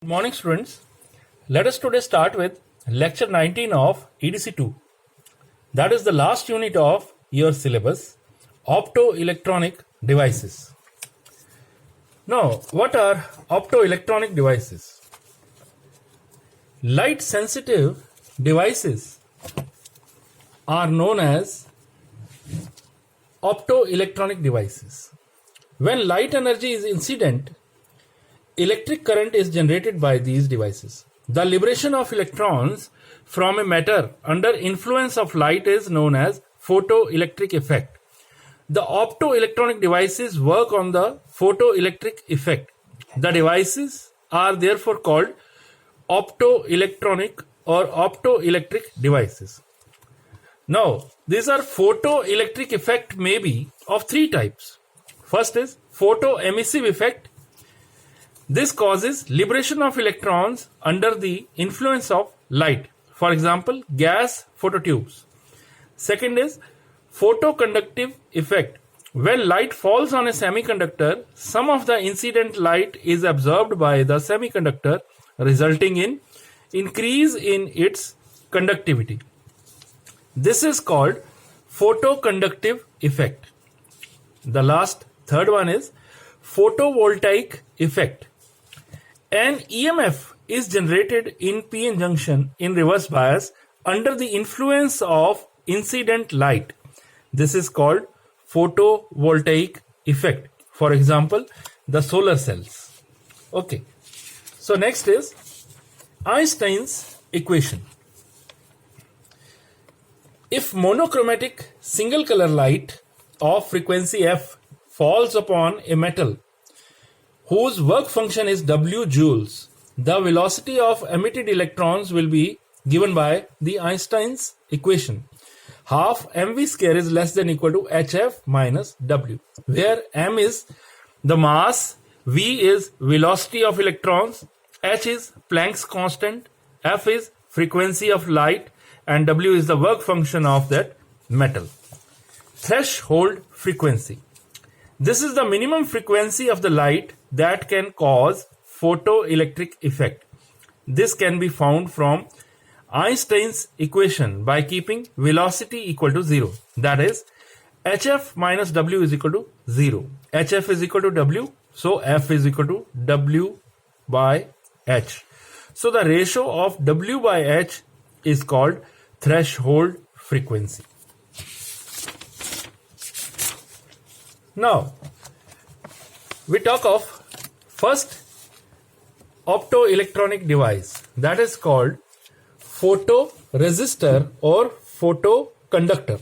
Good morning, students. Let us today start with lecture 19 of EDC2. That is the last unit of your syllabus, optoelectronic devices. Now, what are optoelectronic devices? Light sensitive devices are known as optoelectronic devices. When light energy is incident, electric current is generated by these devices. The liberation of electrons from a matter under influence of light is known as photoelectric effect. The optoelectronic devices work on the photoelectric effect. The devices are therefore called optoelectronic or optoelectric devices. Now, these are photoelectric effect may be of three types. First is photoemissive effect. This causes liberation of electrons under the influence of light. For example, gas phototubes. Second is photoconductive effect. When light falls on a semiconductor, some of the incident light is absorbed by the semiconductor, resulting in increase in its conductivity. This is called photoconductive effect. The last third one is photovoltaic effect. An EMF is generated in PN junction in reverse bias under the influence of incident light. This is called photovoltaic effect. For example, the solar cells. Okay. So next is Einstein's equation. If monochromatic single color light of frequency f falls upon a metal whose work function is W joules, the velocity of emitted electrons will be given by the Einstein's equation. Half mv square is less than equal to hf minus w, where m is the mass, v is velocity of electrons, h is Planck's constant, f is frequency of light, and w is the work function of that metal. Threshold frequency. This is the minimum frequency of the light that can cause photoelectric effect. This can be found from Einstein's equation by keeping velocity equal to 0. That is, hf minus w is equal to 0. hf is equal to w, so f is equal to w by h. So the ratio of w by h is called threshold frequency. Now, we talk of first optoelectronic device, that is called photoresistor or photoconductor.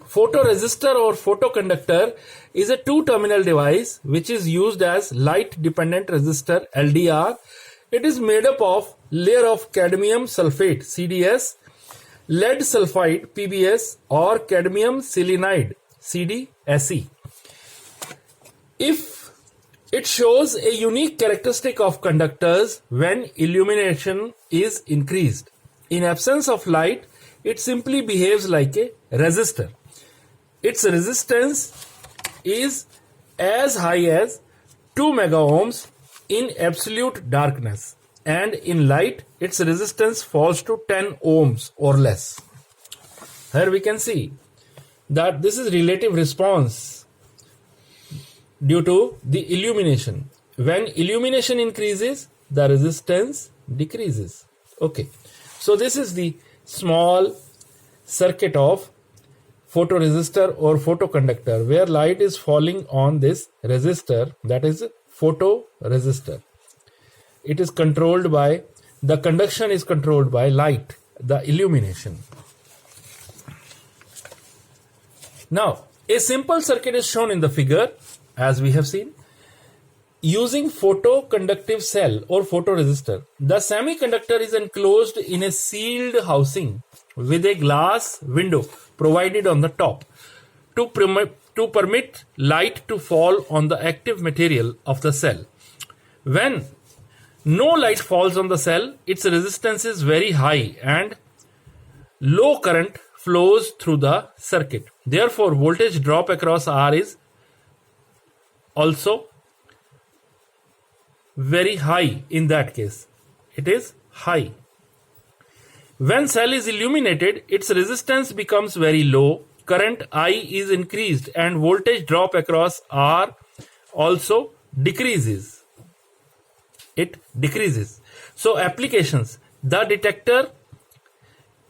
Photoresistor or photoconductor is a two-terminal device which is used as light-dependent resistor LDR. It is made up of layer of cadmium sulfate CDS, lead sulfide PBS, or cadmium selenide CDSE. If it shows a unique characteristic of conductors when illumination is increased. In absence of light, it simply behaves like a resistor. Its resistance is as high as 2 mega ohms in absolute darkness, and in light, its resistance falls to 10 ohms or less. Here we can see that this is relative response due to the illumination. When illumination increases, the resistance decreases. Okay, so this is the small circuit of photoresistor or photoconductor where light is falling on this resistor, that is photoresistor. It is controlled by, the conduction is controlled by light, the illumination. Now, a simple circuit is shown in the figure as we have seen. Using photoconductive cell or photoresistor, the semiconductor is enclosed in a sealed housing with a glass window provided on the top to permit light to fall on the active material of the cell. When no light falls on the cell, its resistance is very high and low current flows through the circuit. Therefore, voltage drop across R is also very high in that case. It is high. When cell is illuminated, its resistance becomes very low, current I is increased and voltage drop across R also decreases. It decreases. So applications, the detector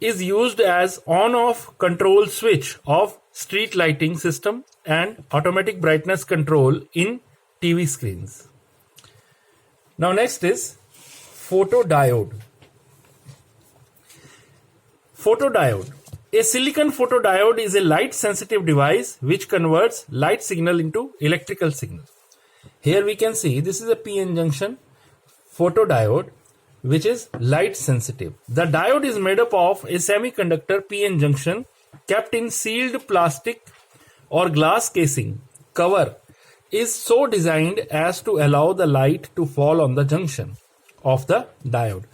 is used as on-off control switch of street lighting system and automatic brightness control in TV screens. Now next is photodiode. Photodiode. A silicon photodiode is a light sensitive device which converts light signal into electrical signal. Here we can see this is a PN junction photodiode which is light sensitive. The diode is made up of a semiconductor PN junction kept in sealed plastic or glass casing. Cover is so designed as to allow the light to fall on the junction of the diode.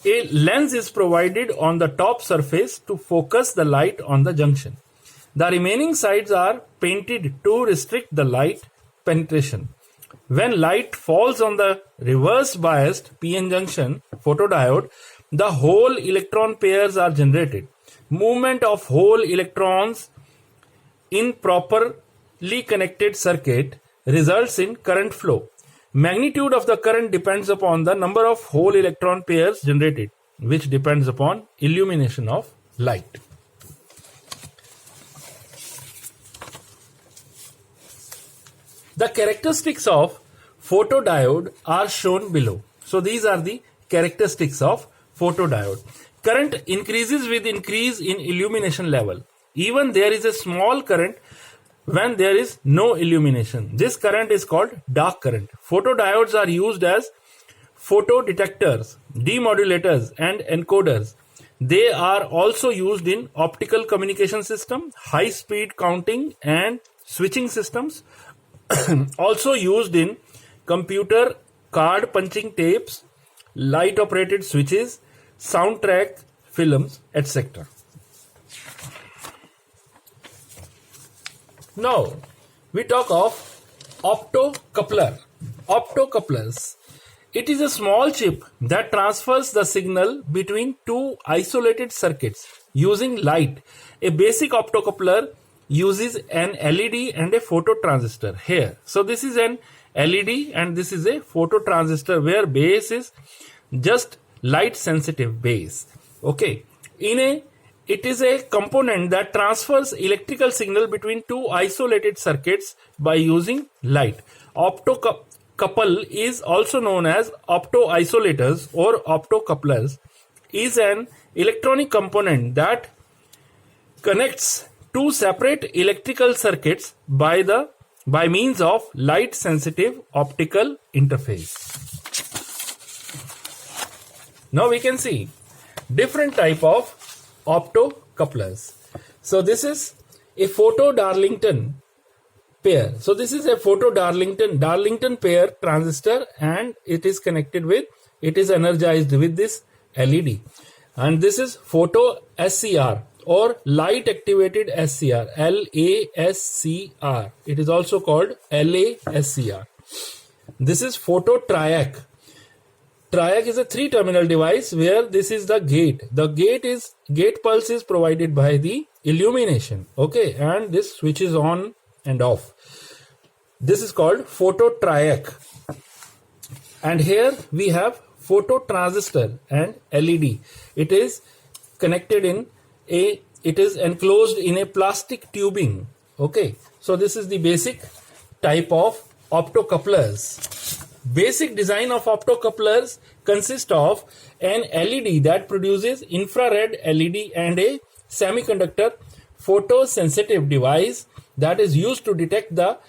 A lens is provided on the top surface to focus the light on the junction. The remaining sides are painted to restrict the light penetration. When light falls on the reverse biased PN junction photodiode, the whole electron pairs are generated. Movement of whole electrons in properly connected circuit results in current flow. Magnitude of the current depends upon the number of whole electron pairs generated, which depends upon illumination of light. The characteristics of photodiode are shown below. So these are the characteristics of photodiode. Current increases with increase in illumination level. Even there is a small current when there is no illumination. This current is called dark current. Photodiodes are used as photodetectors, demodulators and encoders. They are also used in optical communication system, high speed counting and switching systems. Also used in computer card punching tapes, light operated switches, soundtrack films, etc. Now we talk of optocoupler. Optocouplers. It is a small chip that transfers the signal between two isolated circuits using light. A basic optocoupler uses an LED and a phototransistor here. So this is an LED and this is a phototransistor where base is just light sensitive base. Okay. It is a component that transfers electrical signal between two isolated circuits by using light. Optocouple is also known as optoisolators or optocouplers, is an electronic component that connects two separate electrical circuits by means of light sensitive optical interface. Now we can see different type of optocouplers. So this is a photo-Darlington pair. So this is a photo-Darlington pair transistor and it is energized with this LED. And this is photo SCR or light activated SCR, LASCR. It is also called LASCR. This is photo triac. Triac is a 3-terminal device where this is the gate. The gate pulse is provided by the illumination. Okay, and this switches on and off. This is called photo triac. And here we have photo transistor and LED. It is enclosed in a plastic tubing. Okay, so this is the basic type of optocouplers. Basic design of optocouplers consists of an LED that produces infrared LED and a semiconductor photosensitive device that is used to detect the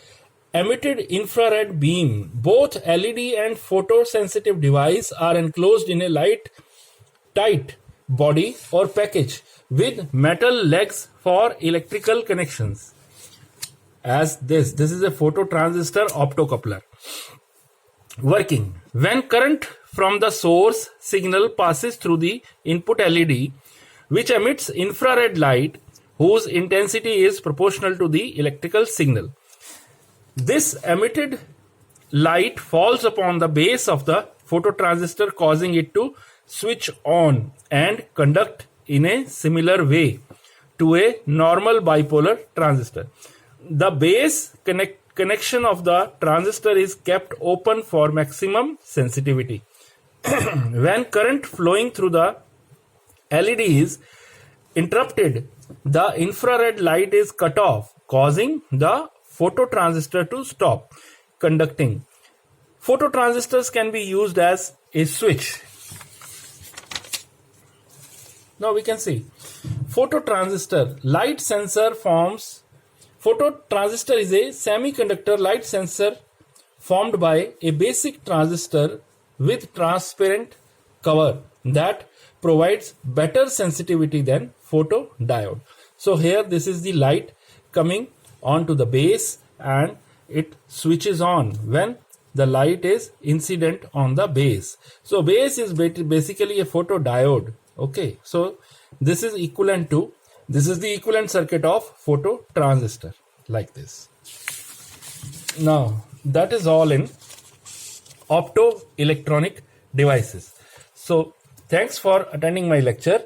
emitted infrared beam. Both LED and photosensitive device are enclosed in a tight body or package with metal legs for electrical connections. As this is a phototransistor optocoupler. Working. When current from the source signal passes through the input LED, which emits infrared light whose intensity is proportional to the electrical signal. This emitted light falls upon the base of the phototransistor, causing it to switch on and conduct in a similar way to a normal bipolar transistor. The base connection of the transistor is kept open for maximum sensitivity. When current flowing through the LED is interrupted, the infrared light is cut off, causing the phototransistor to stop conducting. Phototransistors can be used as a switch. Now we can see phototransistor light sensor forms. Phototransistor is a semiconductor light sensor formed by a basic transistor with transparent cover that provides better sensitivity than photodiode. So here this is the light coming onto the base and it switches on when the light is incident on the base. So base is basically a photodiode. Okay, so this is equivalent to, this is the equivalent circuit of phototransistor like this. Now that is all in optoelectronic devices. So thanks for attending my lecture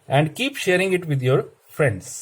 and keep sharing it with your friends.